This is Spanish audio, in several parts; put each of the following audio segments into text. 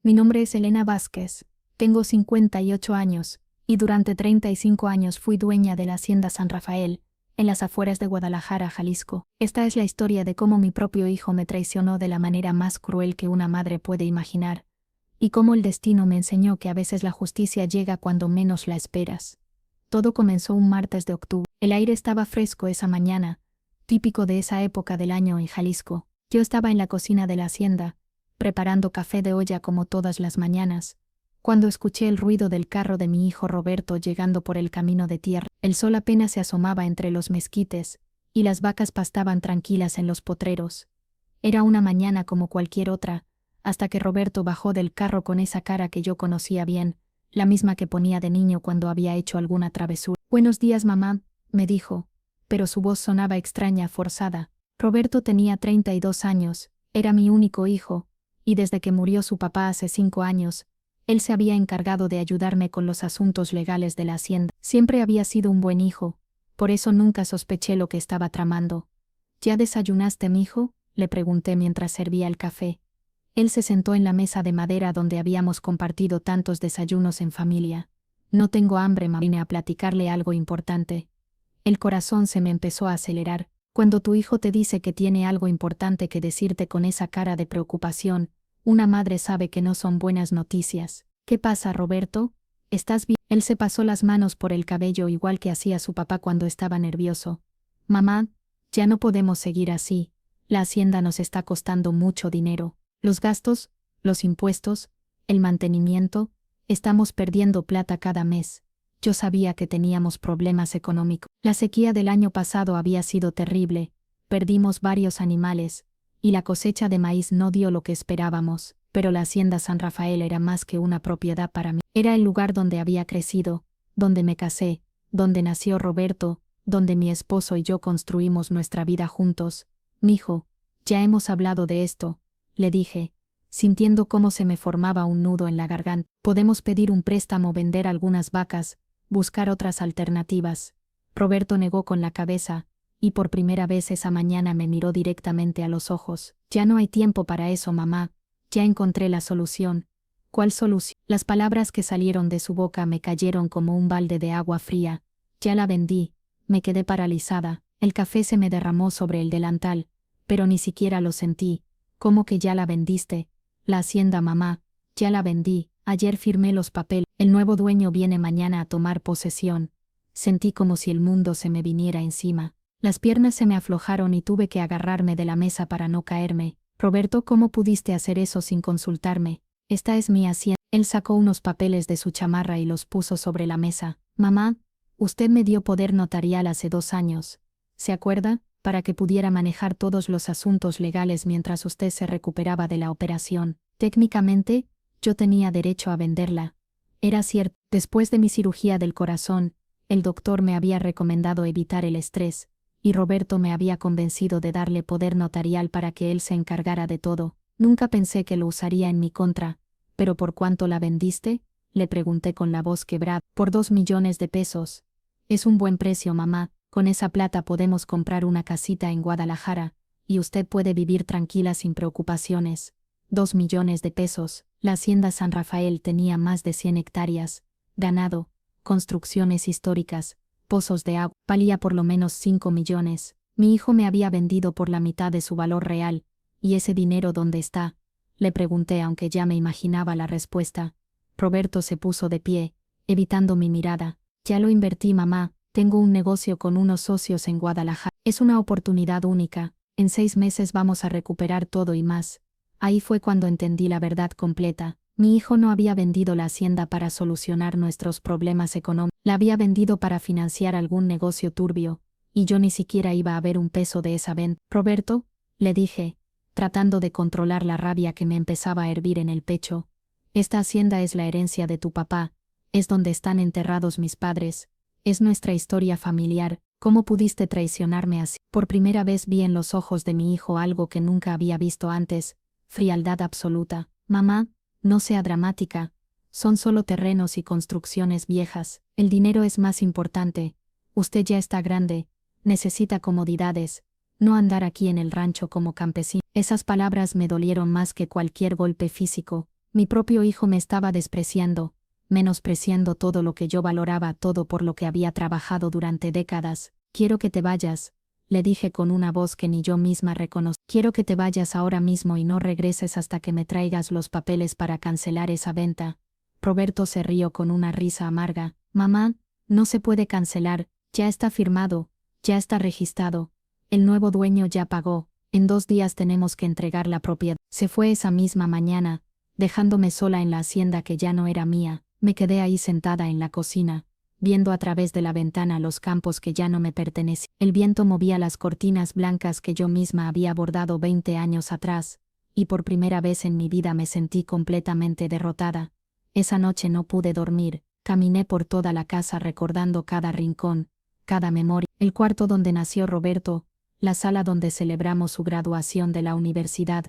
Mi nombre es Elena Vázquez, tengo 58 años, y durante 35 años fui dueña de la Hacienda San Rafael, en las afueras de Guadalajara, Jalisco. Esta es la historia de cómo mi propio hijo me traicionó de la manera más cruel que una madre puede imaginar, y cómo el destino me enseñó que a veces la justicia llega cuando menos la esperas. Todo comenzó un martes de octubre. El aire estaba fresco esa mañana, típico de esa época del año en Jalisco. Yo estaba en la cocina de la hacienda, preparando café de olla como todas las mañanas, cuando escuché el ruido del carro de mi hijo Roberto llegando por el camino de tierra. El sol apenas se asomaba entre los mezquites, y las vacas pastaban tranquilas en los potreros. Era una mañana como cualquier otra, hasta que Roberto bajó del carro con esa cara que yo conocía bien, la misma que ponía de niño cuando había hecho alguna travesura. «Buenos días, mamá», me dijo, pero su voz sonaba extraña, forzada. Roberto tenía 32 años, era mi único hijo, y desde que murió su papá hace 5 años, él se había encargado de ayudarme con los asuntos legales de la hacienda. Siempre había sido un buen hijo, por eso nunca sospeché lo que estaba tramando. «¿Ya desayunaste, mijo?», le pregunté mientras servía el café. Él se sentó en la mesa de madera donde habíamos compartido tantos desayunos en familia. «No tengo hambre, mamá», vine a platicarle algo importante. El corazón se me empezó a acelerar. Cuando tu hijo te dice que tiene algo importante que decirte con esa cara de preocupación, una madre sabe que no son buenas noticias. «¿Qué pasa, Roberto? ¿Estás bien?». Él se pasó las manos por el cabello igual que hacía su papá cuando estaba nervioso. «Mamá, ya no podemos seguir así. La hacienda nos está costando mucho dinero. Los gastos, los impuestos, el mantenimiento, estamos perdiendo plata cada mes. Yo sabía que teníamos problemas económicos. La sequía del año pasado había sido terrible, perdimos varios animales, y la cosecha de maíz no dio lo que esperábamos, pero la Hacienda San Rafael era más que una propiedad para mí. Era el lugar donde había crecido, donde me casé, donde nació Roberto, donde mi esposo y yo construimos nuestra vida juntos. «Mijo, ya hemos hablado de esto», le dije, sintiendo cómo se me formaba un nudo en la garganta. «Podemos pedir un préstamo, vender algunas vacas, buscar otras alternativas». Roberto negó con la cabeza, y por primera vez esa mañana me miró directamente a los ojos. «Ya no hay tiempo para eso, mamá. Ya encontré la solución». «¿Cuál solución?». Las palabras que salieron de su boca me cayeron como un balde de agua fría. «Ya la vendí». Me quedé paralizada. El café se me derramó sobre el delantal, pero ni siquiera lo sentí. «¿Cómo que ya la vendiste?». «La hacienda, mamá. Ya la vendí. Ayer firmé los papeles. El nuevo dueño viene mañana a tomar posesión». Sentí como si el mundo se me viniera encima. Las piernas se me aflojaron y tuve que agarrarme de la mesa para no caerme. «Roberto, ¿cómo pudiste hacer eso sin consultarme? Esta es mi hacienda». Él sacó unos papeles de su chamarra y los puso sobre la mesa. «Mamá, usted me dio poder notarial hace 2 años. ¿Se acuerda? Para que pudiera manejar todos los asuntos legales mientras usted se recuperaba de la operación. Técnicamente, yo tenía derecho a venderla». Era cierto. Después de mi cirugía del corazón, el doctor me había recomendado evitar el estrés, y Roberto me había convencido de darle poder notarial para que él se encargara de todo. Nunca pensé que lo usaría en mi contra. «¿Pero por cuánto la vendiste?», le pregunté con la voz quebrada. «Por 2 millones de pesos. Es un buen precio, mamá. Con esa plata podemos comprar una casita en Guadalajara, y usted puede vivir tranquila sin preocupaciones». 2 millones de pesos. La hacienda San Rafael tenía más de 100 hectáreas, ganado, construcciones históricas, pozos de agua. Valía por lo menos 5 millones. Mi hijo me había vendido por la mitad de su valor real. «¿Y ese dinero dónde está?», le pregunté, aunque ya me imaginaba la respuesta. Roberto se puso de pie, evitando mi mirada. «Ya lo invertí, mamá. Tengo un negocio con unos socios en Guadalajara. Es una oportunidad única. En 6 meses vamos a recuperar todo y más». Ahí fue cuando entendí la verdad completa. Mi hijo no había vendido la hacienda para solucionar nuestros problemas económicos. La había vendido para financiar algún negocio turbio, y yo ni siquiera iba a ver un peso de esa venta. «Roberto», le dije, tratando de controlar la rabia que me empezaba a hervir en el pecho, «esta hacienda es la herencia de tu papá, es donde están enterrados mis padres, es nuestra historia familiar. ¿Cómo pudiste traicionarme así?». Por primera vez vi en los ojos de mi hijo algo que nunca había visto antes: frialdad absoluta. «Mamá, no sea dramática. Son solo terrenos y construcciones viejas. El dinero es más importante. Usted ya está grande. Necesita comodidades. No andar aquí en el rancho como campesino». Esas palabras me dolieron más que cualquier golpe físico. Mi propio hijo me estaba despreciando, menospreciando todo lo que yo valoraba, todo por lo que había trabajado durante décadas. Quiero que te vayas, le dije con una voz que ni yo misma reconocí. Quiero que te vayas ahora mismo y no regreses hasta que me traigas los papeles para cancelar esa venta. Roberto se rió con una risa amarga. Mamá, no se puede cancelar, ya está firmado, ya está registrado. El nuevo dueño ya pagó, en 2 días tenemos que entregar la propiedad. Se fue esa misma mañana, dejándome sola en la hacienda que ya no era mía. Me quedé ahí sentada en la cocina, viendo a través de la ventana los campos que ya no me pertenecían. El viento movía las cortinas blancas que yo misma había bordado 20 años atrás, y por primera vez en mi vida me sentí completamente derrotada. Esa noche no pude dormir, caminé por toda la casa recordando cada rincón, cada memoria, el cuarto donde nació Roberto, la sala donde celebramos su graduación de la universidad,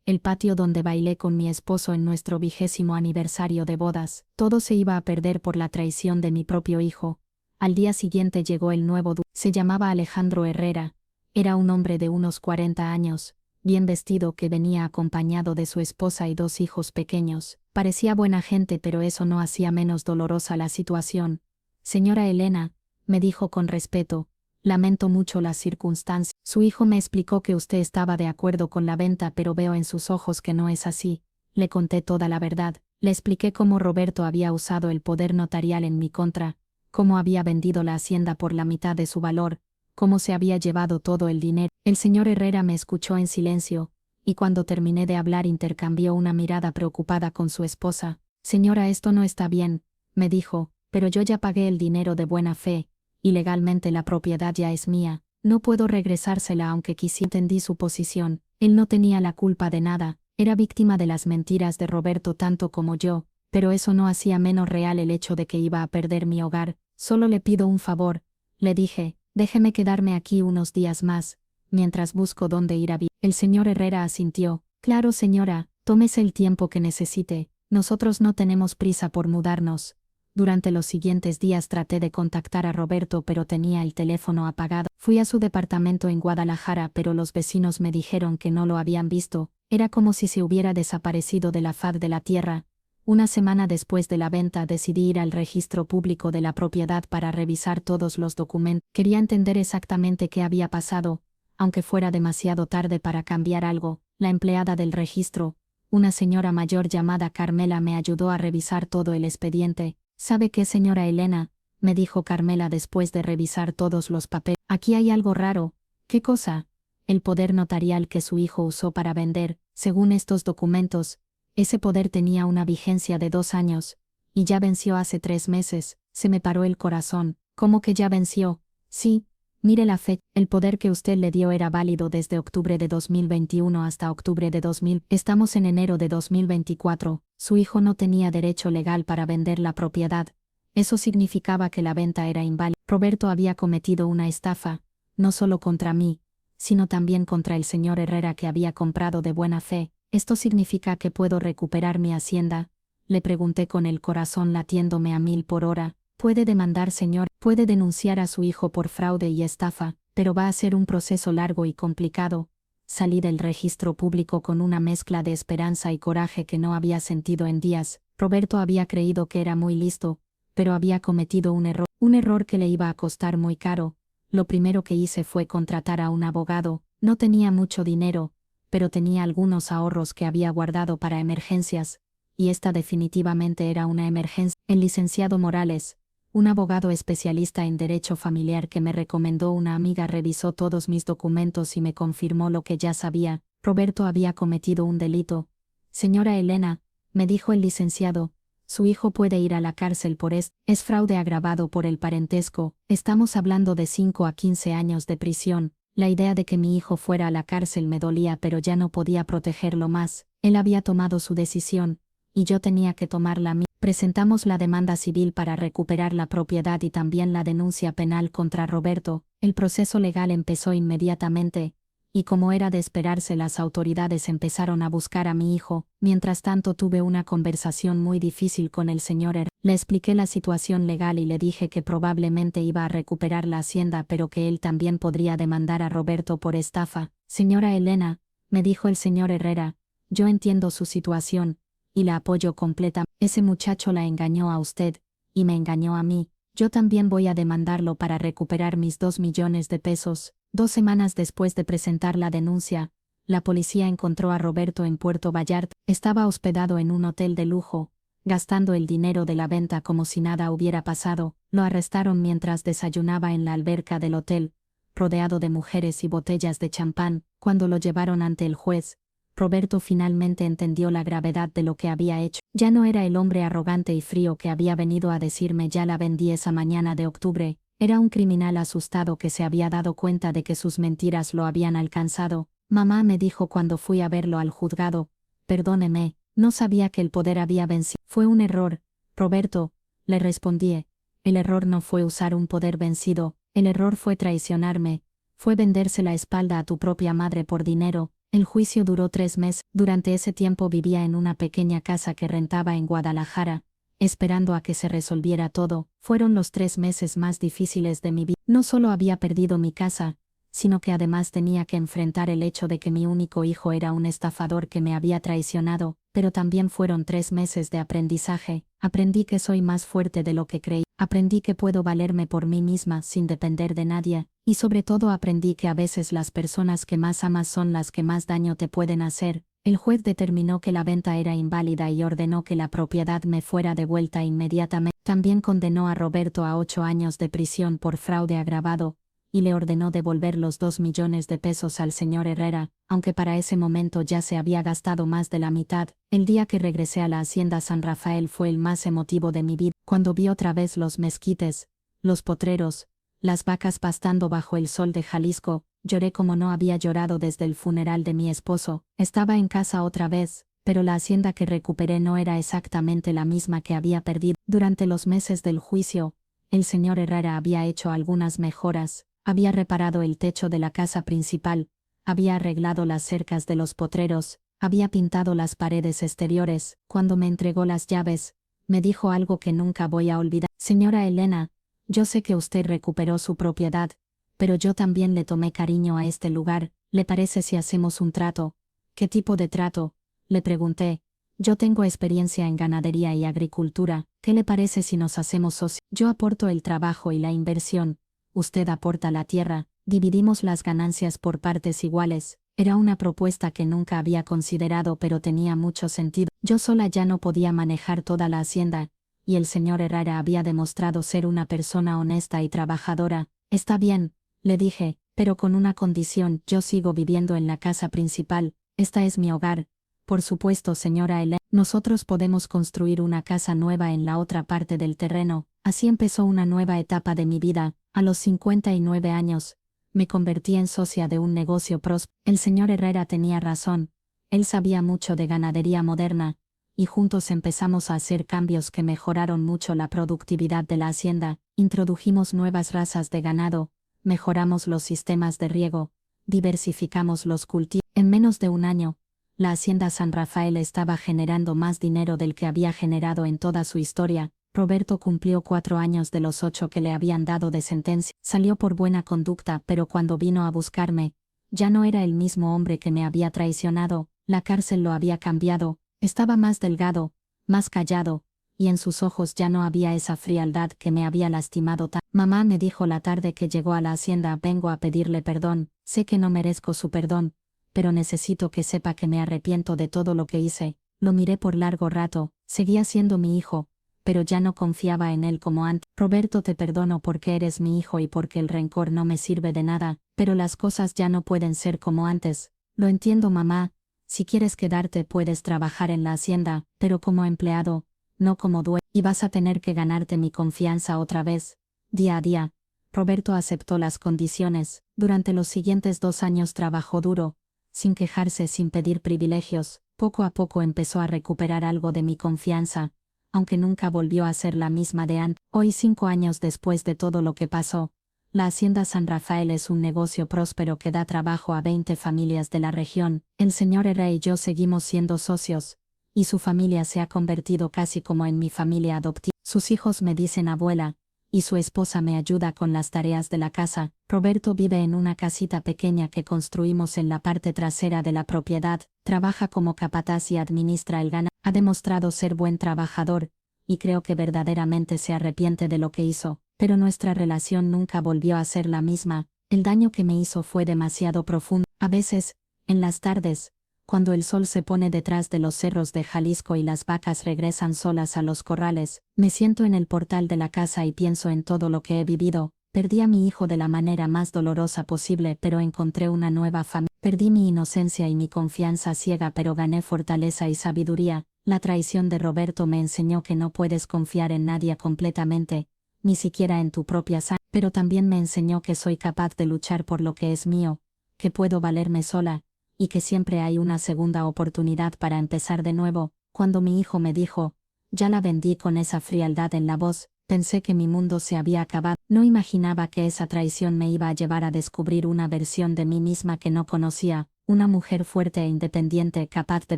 el patio donde bailé con mi esposo en nuestro 20º aniversario de bodas. Todo se iba a perder por la traición de mi propio hijo. Al día siguiente llegó el nuevo dueño. Se llamaba Alejandro Herrera. Era un hombre de unos 40 años, bien vestido, que venía acompañado de su esposa y 2 hijos pequeños. Parecía buena gente, pero eso no hacía menos dolorosa la situación. Señora Elena, me dijo con respeto, lamento mucho las circunstancias. Su hijo me explicó que usted estaba de acuerdo con la venta, pero veo en sus ojos que no es así. Le conté toda la verdad. Le expliqué cómo Roberto había usado el poder notarial en mi contra, cómo había vendido la hacienda por la mitad de su valor, cómo se había llevado todo el dinero. El señor Herrera me escuchó en silencio, y cuando terminé de hablar intercambió una mirada preocupada con su esposa. Señora, esto no está bien, me dijo, pero yo ya pagué el dinero de buena fe, y legalmente la propiedad ya es mía. No puedo regresársela aunque quisiera. Entendí su posición. Él no tenía la culpa de nada, era víctima de las mentiras de Roberto tanto como yo, pero eso no hacía menos real el hecho de que iba a perder mi hogar. Solo le pido un favor, le dije, déjeme quedarme aquí unos días más, mientras busco dónde ir a vivir. El señor Herrera asintió. Claro, señora, tómese el tiempo que necesite, nosotros no tenemos prisa por mudarnos. Durante los siguientes días traté de contactar a Roberto, pero tenía el teléfono apagado. Fui a su departamento en Guadalajara, pero los vecinos me dijeron que no lo habían visto. Era como si se hubiera desaparecido de la faz de la tierra. Una semana después de la venta decidí ir al registro público de la propiedad para revisar todos los documentos. Quería entender exactamente qué había pasado, aunque fuera demasiado tarde para cambiar algo. La empleada del registro, una señora mayor llamada Carmela, me ayudó a revisar todo el expediente. ¿Sabe qué, señora Elena?, me dijo Carmela después de revisar todos los papeles. Aquí hay algo raro. ¿Qué cosa? El poder notarial que su hijo usó para vender. Según estos documentos, ese poder tenía una vigencia de 2 años, y ya venció hace 3 meses. Se me paró el corazón. ¿Cómo que ya venció? Sí, mire la fecha. El poder que usted le dio era válido desde octubre de 2021 hasta octubre de 2000. Estamos en enero de 2024. Su hijo no tenía derecho legal para vender la propiedad. Eso significaba que la venta era inválida. Roberto había cometido una estafa, no solo contra mí, sino también contra el señor Herrera, que había comprado de buena fe. ¿Esto significa que puedo recuperar mi hacienda?, le pregunté con el corazón latiéndome a 1000 por hora. Puede demandar, señor, puede denunciar a su hijo por fraude y estafa, pero va a ser un proceso largo y complicado. Salí del registro público con una mezcla de esperanza y coraje que no había sentido en días. Roberto había creído que era muy listo, pero había cometido un error que le iba a costar muy caro. Lo primero que hice fue contratar a un abogado. No tenía mucho dinero, pero tenía algunos ahorros que había guardado para emergencias, y esta definitivamente era una emergencia. El licenciado Morales, un abogado especialista en derecho familiar que me recomendó una amiga, revisó todos mis documentos y me confirmó lo que ya sabía: Roberto había cometido un delito. Señora Elena, me dijo el licenciado, su hijo puede ir a la cárcel por esto. Es fraude agravado por el parentesco. Estamos hablando de 5 a 15 años de prisión. La idea de que mi hijo fuera a la cárcel me dolía, pero ya no podía protegerlo más. Él había tomado su decisión, y yo tenía que tomar la mía. Presentamos la demanda civil para recuperar la propiedad y también la denuncia penal contra Roberto. El proceso legal empezó inmediatamente, y como era de esperarse, las autoridades empezaron a buscar a mi hijo. Mientras tanto tuve una conversación muy difícil con el señor Herrera. Le expliqué la situación legal y le dije que probablemente iba a recuperar la hacienda, pero que él también podría demandar a Roberto por estafa. Señora Elena, me dijo el señor Herrera, yo entiendo su situación, y la apoyo completamente. Ese muchacho la engañó a usted, y me engañó a mí. Yo también voy a demandarlo para recuperar mis 2 millones de pesos. 2 semanas después de presentar la denuncia, la policía encontró a Roberto en Puerto Vallarta. Estaba hospedado en un hotel de lujo, gastando el dinero de la venta como si nada hubiera pasado. Lo arrestaron mientras desayunaba en la alberca del hotel, rodeado de mujeres y botellas de champán. Cuando lo llevaron ante el juez, Roberto finalmente entendió la gravedad de lo que había hecho. Ya no era el hombre arrogante y frío que había venido a decirme ya la vendí esa mañana de octubre. Era un criminal asustado que se había dado cuenta de que sus mentiras lo habían alcanzado. Mamá me dijo cuando fui a verlo al juzgado: perdóneme, no sabía que el poder había vencido. Fue un error, Roberto, le respondí. El error no fue usar un poder vencido, el error fue traicionarme, fue venderse la espalda a tu propia madre por dinero. El juicio duró 3 meses. Durante ese tiempo vivía en una pequeña casa que rentaba en Guadalajara, esperando a que se resolviera todo. Fueron los 3 meses más difíciles de mi vida. No solo había perdido mi casa, sino que además tenía que enfrentar el hecho de que mi único hijo era un estafador que me había traicionado, pero también fueron 3 meses de aprendizaje. Aprendí que soy más fuerte de lo que creí, aprendí que puedo valerme por mí misma sin depender de nadie, y sobre todo aprendí que a veces las personas que más amas son las que más daño te pueden hacer. El juez determinó que la venta era inválida y ordenó que la propiedad me fuera devuelta inmediatamente. También condenó a Roberto a 8 años de prisión por fraude agravado, y le ordenó devolver los 2 millones de pesos al señor Herrera, aunque para ese momento ya se había gastado más de la mitad. El día que regresé a la hacienda San Rafael fue el más emotivo de mi vida. Cuando vi otra vez los mezquites, los potreros, las vacas pastando bajo el sol de Jalisco, lloré como no había llorado desde el funeral de mi esposo. Estaba en casa otra vez, pero la hacienda que recuperé no era exactamente la misma que había perdido. Durante los meses del juicio, el señor Herrera había hecho algunas mejoras. Había reparado el techo de la casa principal, había arreglado las cercas de los potreros, había pintado las paredes exteriores. Cuando me entregó las llaves, me dijo algo que nunca voy a olvidar. Señora Elena, yo sé que usted recuperó su propiedad, pero yo también le tomé cariño a este lugar. ¿Le parece si hacemos un trato? ¿Qué tipo de trato?, le pregunté. Yo tengo experiencia en ganadería y agricultura. ¿Qué le parece si nos hacemos socios? Yo aporto el trabajo y la inversión. Usted aporta la tierra, dividimos las ganancias por partes iguales. Era una propuesta que nunca había considerado, pero tenía mucho sentido. Yo sola ya no podía manejar toda la hacienda, y el señor Herrera había demostrado ser una persona honesta y trabajadora. Está bien, le dije, pero con una condición: yo sigo viviendo en la casa principal, esta es mi hogar. Por supuesto, señora Elena, nosotros podemos construir una casa nueva en la otra parte del terreno. Así empezó una nueva etapa de mi vida. A los 59 años, me convertí en socia de un negocio próspero. El señor Herrera tenía razón. Él sabía mucho de ganadería moderna, y juntos empezamos a hacer cambios que mejoraron mucho la productividad de la hacienda. Introdujimos nuevas razas de ganado, mejoramos los sistemas de riego, diversificamos los cultivos. En menos de un año, la hacienda San Rafael estaba generando más dinero del que había generado en toda su historia. Roberto cumplió 4 años de los 8 que le habían dado de sentencia. Salió por buena conducta, pero cuando vino a buscarme, ya no era el mismo hombre que me había traicionado. La cárcel lo había cambiado, estaba más delgado, más callado, y en sus ojos ya no había esa frialdad que me había lastimado tanto. Mamá me dijo la tarde que llegó a la hacienda: vengo a pedirle perdón, sé que no merezco su perdón, pero necesito que sepa que me arrepiento de todo lo que hice. Lo miré por largo rato, seguía siendo mi hijo, pero ya no confiaba en él como antes. Roberto, te perdono porque eres mi hijo y porque el rencor no me sirve de nada, pero las cosas ya no pueden ser como antes. Lo entiendo, mamá. Si quieres quedarte puedes trabajar en la hacienda, pero como empleado, no como dueño, y vas a tener que ganarte mi confianza otra vez, día a día. Roberto aceptó las condiciones. Durante los siguientes 2 años trabajó duro, sin quejarse, sin pedir privilegios. Poco a poco empezó a recuperar algo de mi confianza, aunque nunca volvió a ser la misma de antes. Hoy, 5 años después de todo lo que pasó, la hacienda San Rafael es un negocio próspero que da trabajo a 20 familias de la región. El señor Herrera y yo seguimos siendo socios, y su familia se ha convertido casi como en mi familia adoptiva. Sus hijos me dicen abuela, y su esposa me ayuda con las tareas de la casa. Roberto vive en una casita pequeña que construimos en la parte trasera de la propiedad, trabaja como capataz y administra el ganado. Ha demostrado ser buen trabajador, y creo que verdaderamente se arrepiente de lo que hizo, pero nuestra relación nunca volvió a ser la misma. El daño que me hizo fue demasiado profundo. A veces, en las tardes, cuando el sol se pone detrás de los cerros de Jalisco y las vacas regresan solas a los corrales, me siento en el portal de la casa y pienso en todo lo que he vivido. Perdí a mi hijo de la manera más dolorosa posible, pero encontré una nueva familia. Perdí mi inocencia y mi confianza ciega, pero gané fortaleza y sabiduría. La traición de Roberto me enseñó que no puedes confiar en nadie completamente, ni siquiera en tu propia sangre, pero también me enseñó que soy capaz de luchar por lo que es mío, que puedo valerme sola, y que siempre hay una segunda oportunidad para empezar de nuevo. Cuando mi hijo me dijo, ya la vendí, con esa frialdad en la voz, pensé que mi mundo se había acabado. No imaginaba que esa traición me iba a llevar a descubrir una versión de mí misma que no conocía, una mujer fuerte e independiente, capaz de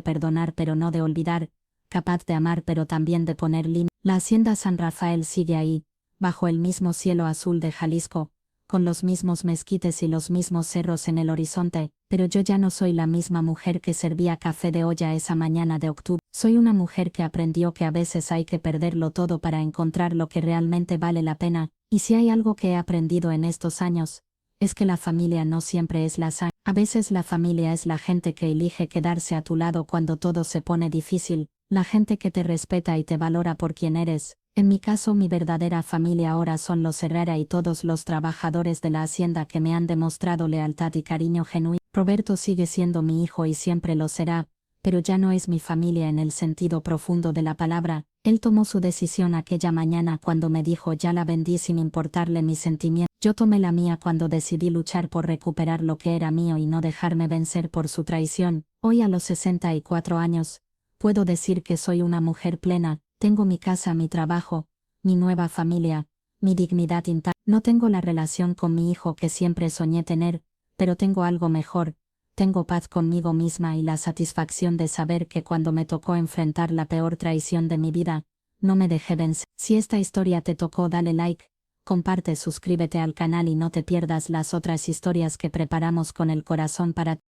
perdonar pero no de olvidar, capaz de amar pero también de poner límites. La hacienda San Rafael sigue ahí, bajo el mismo cielo azul de Jalisco, con los mismos mezquites y los mismos cerros en el horizonte, pero yo ya no soy la misma mujer que servía café de olla esa mañana de octubre. Soy una mujer que aprendió que a veces hay que perderlo todo para encontrar lo que realmente vale la pena, y si hay algo que he aprendido en estos años, es que la familia no siempre es la sangre. A veces la familia es la gente que elige quedarse a tu lado cuando todo se pone difícil, la gente que te respeta y te valora por quien eres. En mi caso, mi verdadera familia ahora son los Herrera y todos los trabajadores de la hacienda que me han demostrado lealtad y cariño genuino. Roberto sigue siendo mi hijo y siempre lo será, pero ya no es mi familia en el sentido profundo de la palabra. Él tomó su decisión aquella mañana cuando me dijo ya la vendí sin importarle mis sentimientos. Yo tomé la mía cuando decidí luchar por recuperar lo que era mío y no dejarme vencer por su traición. Hoy, a los 64 años, puedo decir que soy una mujer plena. Tengo mi casa, mi trabajo, mi nueva familia, mi dignidad intacta. No tengo la relación con mi hijo que siempre soñé tener, pero tengo algo mejor. Tengo paz conmigo misma y la satisfacción de saber que cuando me tocó enfrentar la peor traición de mi vida, no me dejé vencer. Si esta historia te tocó, dale like, comparte, suscríbete al canal y no te pierdas las otras historias que preparamos con el corazón para ti.